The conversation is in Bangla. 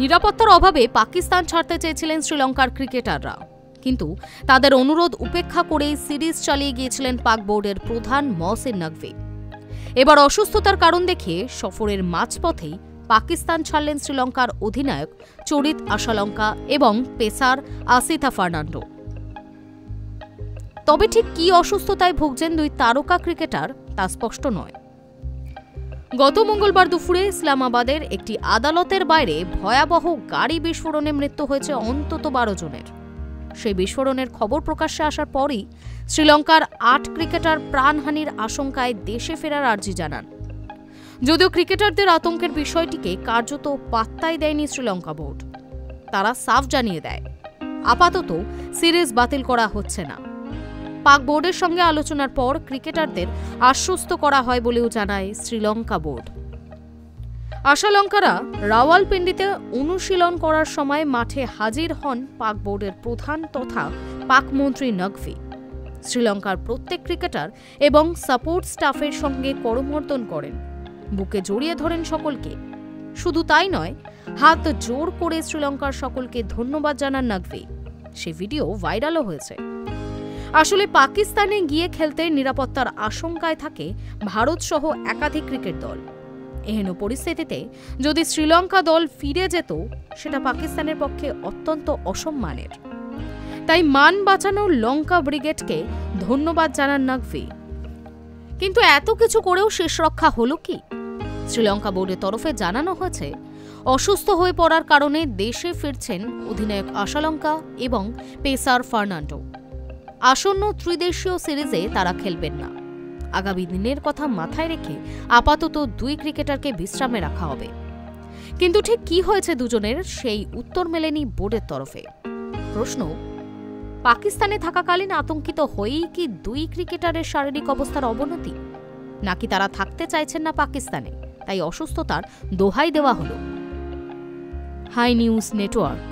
নিরাপত্তার অভাবে পাকিস্তান ছাড়তে চেয়েছিলেন শ্রীলঙ্কার ক্রিকেটাররা, কিন্তু তাদের অনুরোধ উপেক্ষা করেই সিরিজ চালিয়ে গিয়েছিলেন পাক বোর্ডের প্রধান মহসিন নকভি। এবার অসুস্থতার কারণ দেখিয়ে সফরের মাঝপথেই পাকিস্তান ছাড়লেন শ্রীলঙ্কার অধিনায়ক চরিত আশালঙ্কা এবং পেসার আসিথা ফার্নান্ডো। তবে ঠিক কী অসুস্থতায় ভুগছেন দুই তারকা ক্রিকেটার তা স্পষ্ট নয়। গত মঙ্গলবার দুপুরে ইসলামাবাদের একটি আদালতের বাইরে ভয়াবহ গাড়ি বিস্ফোরণে মৃত্যু হয়েছে অন্তত 12 জনের। সেই বিস্ফোরণের খবর প্রকাশ্যে আসার পরই শ্রীলঙ্কার 8 ক্রিকেটার প্রাণহানির আশঙ্কায় দেশে ফেরার আর্জি জানান। যদিও ক্রিকেটারদের আতঙ্কের বিষয়টিকে কার্যত পাত্তাই দেয়নি শ্রীলঙ্কা বোর্ড। তারা সাফ জানিয়ে দেয়, আপাতত সিরিজ বাতিল করা হচ্ছে না। পাক বোর্ডের সঙ্গে আলোচনার পর ক্রিকেটারদের আশ্বস্ত করা হয় বলেও জানায় শ্রীলঙ্কা বোর্ড। আশালঙ্কারা রাওয়ালপিন্ডিতে অনুশীলন করার সময় মাঠে হাজির হন পাক বোর্ডের প্রধান তথা পাক মন্ত্রী নকভি। শ্রীলঙ্কার প্রত্যেক ক্রিকেটার এবং সাপোর্ট স্টাফের সঙ্গে করমর্দন করেন, বুকে জড়িয়ে ধরেন সকলকে। শুধু তাই নয়, হাত জোর করে শ্রীলঙ্কার সকলকে ধন্যবাদ জানান নকভি। সে ভিডিও ভাইরালও হয়েছে। আসলে পাকিস্তানে গিয়ে খেলতে নিরাপত্তার আশঙ্কায় থাকে ভারত সহ একাধিক ক্রিকেট দল। এহেন পরিস্থিতিতে যদি শ্রীলঙ্কা দল ফিরে যেত, সেটা পাকিস্তানের পক্ষে অত্যন্ত অসম্মানের। তাই মান বাঁচানোর লঙ্কা ব্রিগেডকে ধন্যবাদ জানান নকভি। কিন্তু এত কিছু করেও শেষ রক্ষা হলো কি? শ্রীলঙ্কা বোর্ডের তরফে জানানো হয়েছে, অসুস্থ হয়ে পড়ার কারণে দেশে ফিরছেন অধিনায়ক আশালঙ্কা এবং পেসার ফার্নান্ডো। আসন্ন ত্রিদেশীয় সিরিজে তারা খেলবেন না। আগামী দিনের কথা মাথায় রেখে আপাতত 2 ক্রিকেটারকে বিশ্রামে রাখা হবে। কিন্তু ঠিক কি হয়েছে দুজনের, সেই উত্তর মেলেনি বোর্ডের তরফে। প্রশ্ন, পাকিস্তানে থাকাকালীন আতঙ্কিত হয়েই কি 2 ক্রিকেটারের শারীরিক অবস্থার অবনতি, নাকি তারা থাকতে চাইছেন না পাকিস্তানে, তাই অসুস্থতার দোহাই দেওয়া হলো? Hi News network.